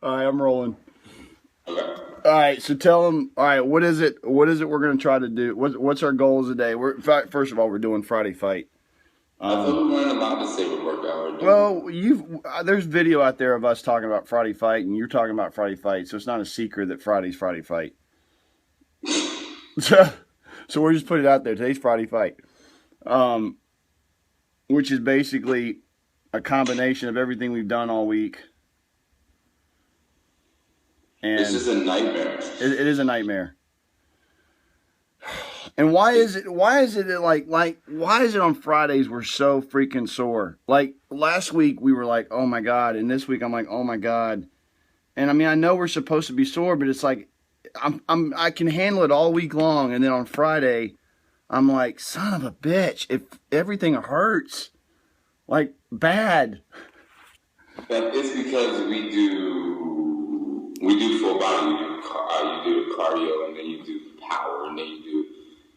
All right, I'm rolling. Okay. All right, so tell them. All right, what is it? What is it we're going to try to do? What's our goals today? First of all, we're doing Friday fight. I thought we weren't allowed to say what workout we're doing. Well, there's video out there of us talking about Friday fight, and you're talking about Friday fight, so it's not a secret that Friday's Friday fight. So we're just putting it out there. Today's Friday fight, which is basically a combination of everything we've done all week. And it's just a nightmare. It is a nightmare. And why is it why is it on Fridays we're so freaking sore? Like last week we were like, oh my God, and this week I'm like, oh my God. And I mean, I know we're supposed to be sore, but it's like I can handle it all week long, and then on Friday I'm like, son of a bitch, if everything hurts. Like bad. It's because we do full body. You do cardio, and then you do power, and then you do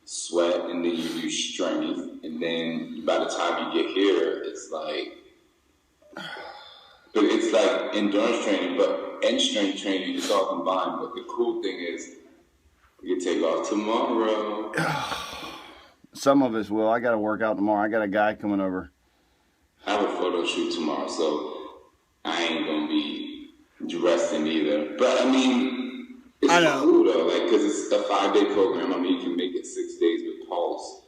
sweat, and then you do strength, and then by the time you get here, it's like endurance training, but and strength training is all combined. But the cool thing is, we can take off tomorrow. Some of us will. I got to work out tomorrow. I got a guy coming over. I have a photo shoot tomorrow, so I ain't gonna be resting either. But I mean, it's cool though, like because it's a 5-day program. I mean, you can make it 6 days with Pulse,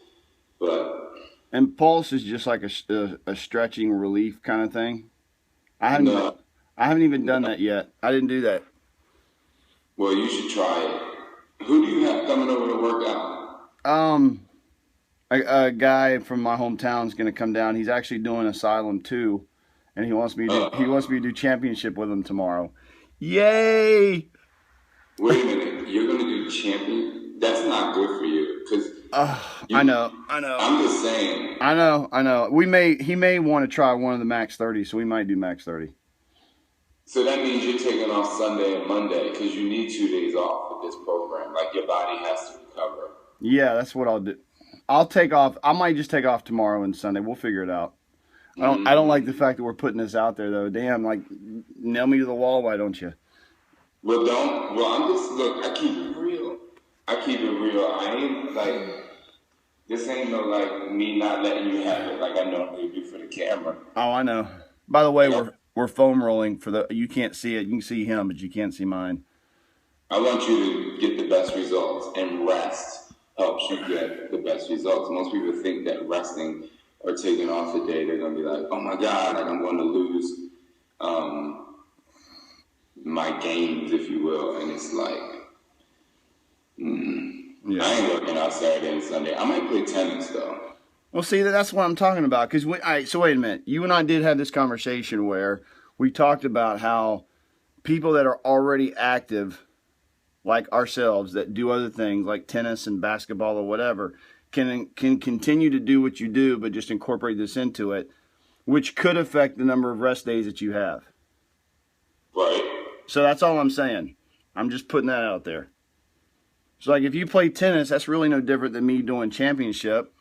and Pulse is just like a stretching relief kind of thing. I haven't even done that yet. I didn't do that. Well, you should try it. Who do you have coming over to work out? A guy from my hometown is going to come down. He's actually doing Asylum 2, and he wants me to do championship with him tomorrow. Yay! Wait a minute, you're going to do champion? That's not good for you, because I know. I'm just saying. I know. He may want to try one of the max 30, so we might do max 30. So that means you're taking off Sunday and Monday because you need 2 days off with this program. Like your body has to recover. Yeah, that's what I'll do. I'll take off. I might just take off tomorrow and Sunday. We'll figure it out. I don't like the fact that we're putting this out there though. Damn, like nail me to the wall, why don't you? Well, I keep it real. I ain't like, this ain't no like me not letting you have it like I normally do for the camera. Oh, I know. By the way, we're foam rolling you can't see it. You can see him, but you can't see mine. I want you to get the best results, and rest helps you get the best results. Most people think that resting or taking off a day, they're going to be like, oh my God, like I'm going to lose my gains, if you will. And it's like, yeah. I ain't working out Saturday and Sunday. I might play tennis, though. Well, see, that's what I'm talking about. Because so wait a minute. You and I did have this conversation where we talked about how people that are already active, like ourselves, that do other things like tennis and basketball or whatever, can continue to do what you do, but just incorporate this into it, which could affect the number of rest days that you have. Right. So that's all I'm saying. I'm just putting that out there. So like if you play tennis, that's really no different than me doing championship.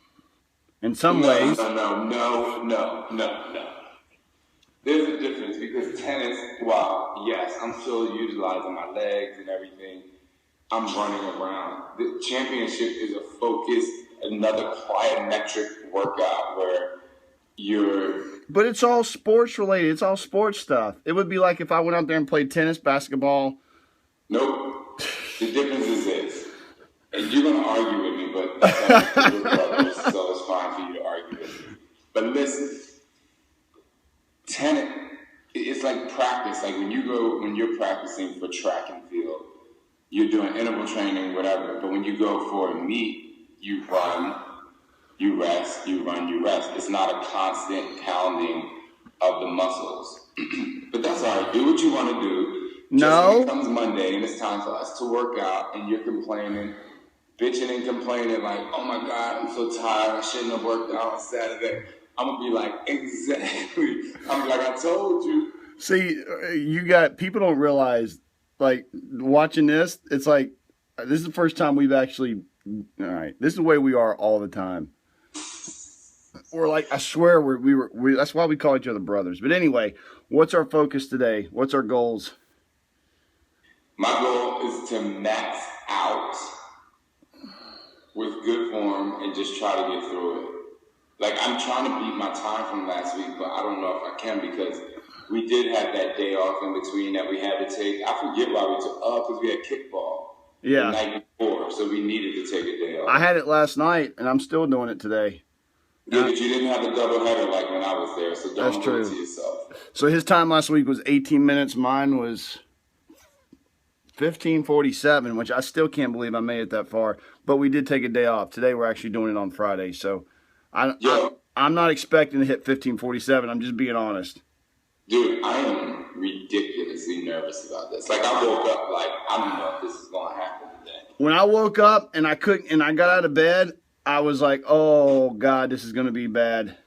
In some ways. No. There's a difference because tennis, wow, yes, I'm still utilizing my legs and everything. I'm running around. The championship is a focused, another plyometric workout where you're... But it's all sports related. It's all sports stuff. It would be like if I went out there and played tennis, basketball. Nope. The difference is this. And you're going to argue with me, but that's how your brothers, so it's fine for you to argue with me. But listen, tennis, it's like practice. Like when you're practicing for track and field, you're doing interval training, whatever. But when you go for a meet, you run, you rest, you run, you rest. It's not a constant pounding of the muscles. But that's all right. Do what you want to do. No. Just when it comes Monday and it's time for us to work out and you're complaining, bitching and complaining like, oh my God, I'm so tired. I shouldn't have worked out on Saturday. I'm going to be like, exactly. I'm like, I told you. See, people don't realize, like, watching this, it's like, this is the first time we've actually, all right, this is the way we are all the time. We're like, I swear, that's why we call each other brothers. But anyway, what's our focus today? What's our goals? My goal is to max out with good form and just try to get through it. Like, I'm trying to beat my time from last week, but I don't know if I can because we did have that day off in between that we had to take. I forget why we took because we had kickball the night before, so we needed to take a day off. I had it last night, and I'm still doing it today. Yeah, but you didn't have a double header like when I was there, so don't do it to yourself. So his time last week was 18 minutes. Mine was 15:47, which I still can't believe I made it that far. But we did take a day off. Today we're actually doing it on Friday, so I'm not expecting to hit 15:47. I'm just being honest. Dude, I am ridiculously nervous about this. Like, I woke up like, I don't know if this is going to happen today. When I woke up and I got out of bed, I was like, oh, God, this is going to be bad.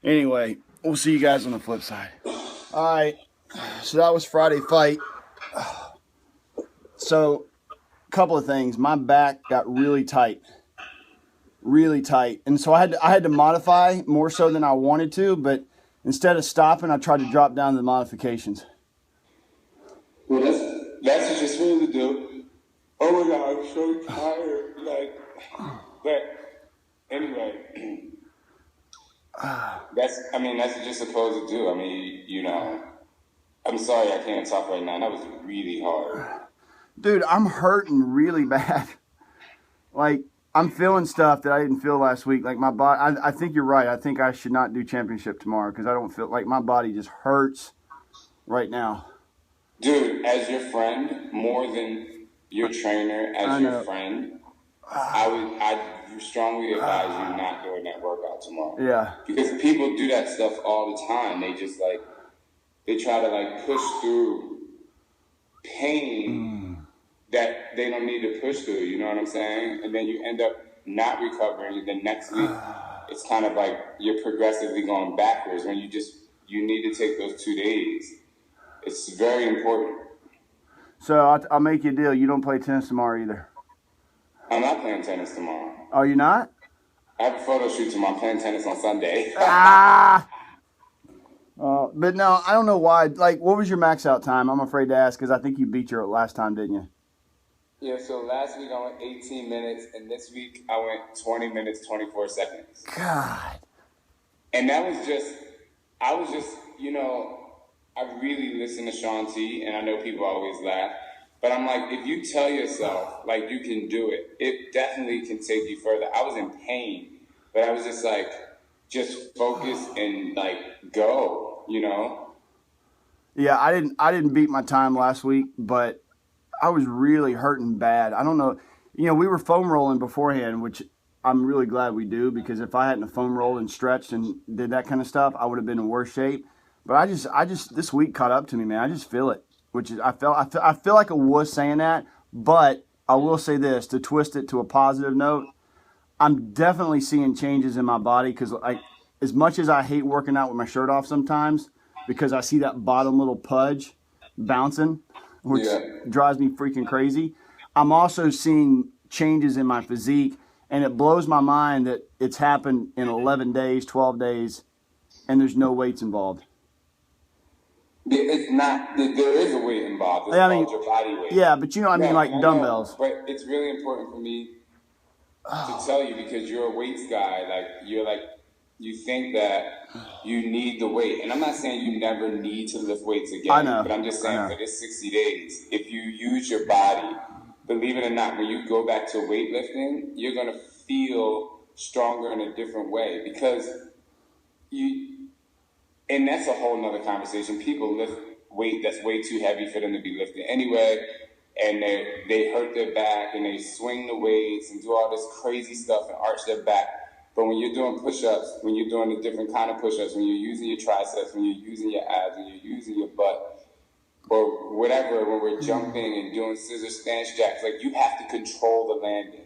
Anyway, we'll see you guys on the flip side. All right, so that was Friday fight. So, a couple of things. My back got really tight. And so I had to modify more so than I wanted to, but instead of stopping, I tried to drop down to the modifications. Well, that's what you're supposed to do. Oh my God, I'm so tired. But anyway, that's what you're supposed to do. I mean, you know, I'm sorry I can't talk right now. That was really hard. Dude, I'm hurting really bad. Like, I'm feeling stuff that I didn't feel last week. Like, my body, I think you're right. I think I should not do championship tomorrow because I don't feel like my body just hurts right now. Dude, as your friend, more than your trainer, as your friend, I strongly advise you not doing that workout tomorrow. Yeah. Because people do that stuff all the time. They just, they try to, push through pain that they don't need to push through, you know what I'm saying? And then you end up not recovering. And then next week, it's kind of like you're progressively going backwards when you need to take those 2 days. It's very important. So I'll make you a deal. You don't play tennis tomorrow either. I'm not playing tennis tomorrow. Oh, you're not? I have a photo shoot tomorrow. I'm playing tennis on Sunday. But no, I don't know why. Like, what was your max out time? I'm afraid to ask because I think you beat your last time, didn't you? Yeah, so last week I went 18 minutes, and this week I went 20 minutes, 24 seconds. God. And I was just, you know, I really listen to Shaun T, and I know people always laugh, but I'm like, if you tell yourself, you can do it, it definitely can take you further. I was in pain, but I was just focus and, go, you know? Yeah, I didn't beat my time last week, but I was really hurting bad. I don't know. You know, we were foam rolling beforehand, which I'm really glad we do because if I hadn't foam rolled and stretched and did that kind of stuff, I would have been in worse shape. But I just this week caught up to me, man. I just feel it, which is I feel like a wuss saying that, but I will say this to twist it to a positive note. I'm definitely seeing changes in my body because as much as I hate working out with my shirt off sometimes because I see that bottom little pudge bouncing, which drives me freaking crazy. I'm also seeing changes in my physique, and it blows my mind that it's happened in 11 days, 12 days, and there's no weights involved. It's not. There is a weight involved. It's called your body weight. Yeah, but you know what I mean, like dumbbells. But it's really important for me to tell you because you're a weights guy. You think that you need the weight. And I'm not saying you never need to lift weights again. I know. But I'm just saying for this 60 days, if you use your body, believe it or not, when you go back to weightlifting, you're going to feel stronger in a different way because and that's a whole nother conversation. People lift weight that's way too heavy for them to be lifting anyway, and they hurt their back and they swing the weights and do all this crazy stuff and arch their back. But when you're doing push-ups, when you're doing a different kind of push-ups, when you're using your triceps, when you're using your abs, when you're using your butt, or whatever, when we're jumping and doing scissor stance jacks, you have to control the landing.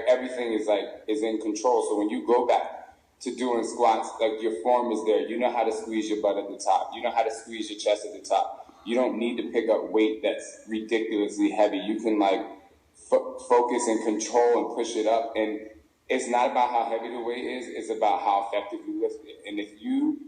Everything is in control. So when you go back to doing squats, your form is there. You know how to squeeze your butt at the top. You know how to squeeze your chest at the top. You don't need to pick up weight that's ridiculously heavy. You can focus and control and push it up. And it's not about how heavy the weight is. It's about how effective you lift it. And if you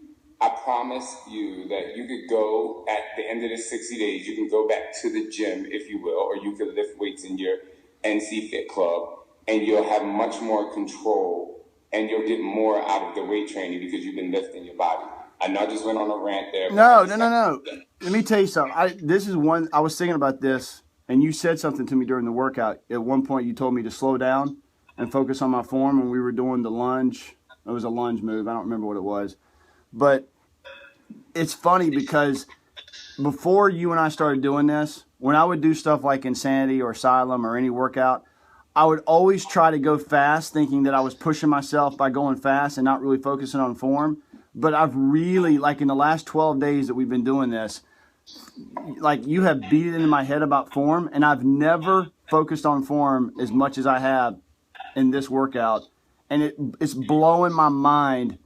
I promise you that you could go at the end of the 60 days, you can go back to the gym, if you will, or you could lift weights in your NC Fit Club, and you'll have much more control, and you'll get more out of the weight training because you've been lifting your body. I know I just went on a rant there. No. Let me tell you something. I was thinking about this, and you said something to me during the workout. At one point, you told me to slow down and focus on my form when we were doing the lunge. It was a lunge move. I don't remember what it was. But it's funny because before you and I started doing this, when I would do stuff like Insanity or Asylum or any workout, I would always try to go fast, thinking that I was pushing myself by going fast and not really focusing on form. But I've really, like in the last 12 days that we've been doing this, like you have beat it into my head about form, and I've never focused on form as much as I have in this workout. And it's blowing my mind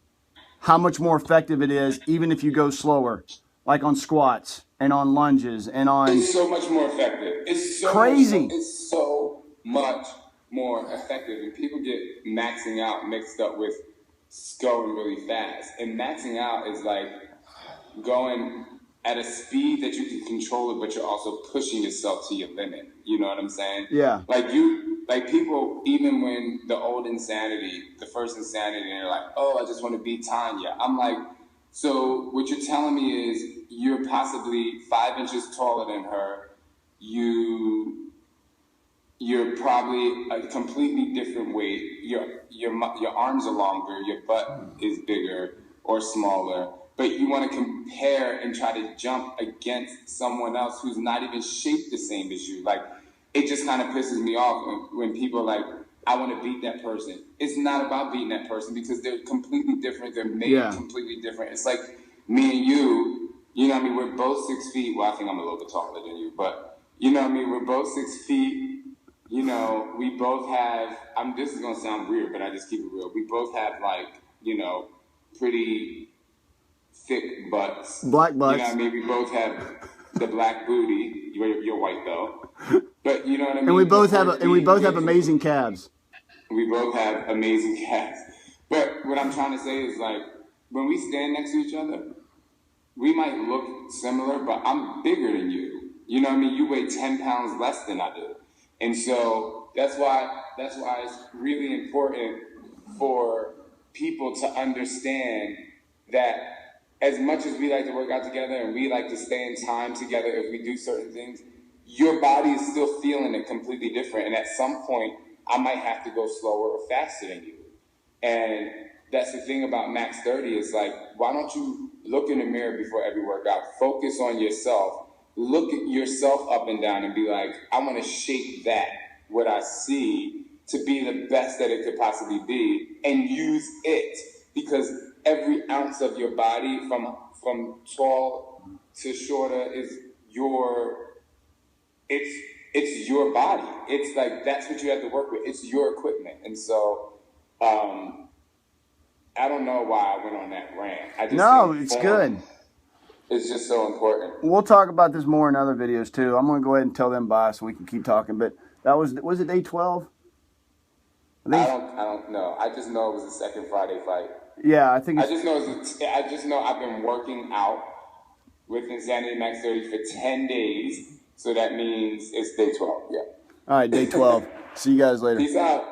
how much more effective it is, even if you go slower, like on squats and on lunges and on. It's so much more effective. It's so crazy. It's so much more effective, and people get maxing out mixed up with going really fast. And maxing out is like going at a speed that you can control it, but you're also pushing yourself to your limit. You know what I'm saying? Yeah. Like people, even when the old Insanity, the first Insanity, and they're like, oh, I just want to beat Tanya. I'm like, so what you're telling me is you're possibly 5 inches taller than her. You're probably a completely different weight. Your arms are longer. Your butt is bigger or smaller. But you want to compare and try to jump against someone else who's not even shaped the same as you. Like, it just kind of pisses me off when people are like, I want to beat that person. It's not about beating that person because they're completely different. They're made completely different. It's like me and you know what I mean? We're both 6 feet. Well, I think I'm a little bit taller than you. But, you know what I mean? We're both 6 feet. You know, we both have, this is going to sound weird, but I just keep it real. We both have, like, you know, pretty thick butts. Black butts. You know what I mean? We both have the black booty. You're white, though. But you know what I mean? And we both have amazing calves. We both have amazing calves. But what I'm trying to say is, like, when we stand next to each other, we might look similar, but I'm bigger than you. You know what I mean? You weigh 10 pounds less than I do. And so that's why it's really important for people to understand that as much as we like to work out together and we like to stay in time together if we do certain things, your body is still feeling it completely different. And at some point, I might have to go slower or faster than you. And that's the thing about Max 30 is like, why don't you look in the mirror before every workout, focus on yourself, look at yourself up and down and be like, I want to shape that, what I see, to be the best that it could possibly be, and use it. Because every ounce of your body, from tall to shorter, is it's your body. It's like, that's what you have to work with. It's your equipment. And so, I don't know why I went on that rant. It's good. It's just so important. We'll talk about this more in other videos too. I'm going to go ahead and tell them bye so we can keep talking. But that was it day 12? I don't know. I just know it was the second Friday fight. Yeah, I think I just know I've been working out with Insanity Max 30 for 10 days. So that means it's day 12. Yeah. All right, day 12. See you guys later. Peace out.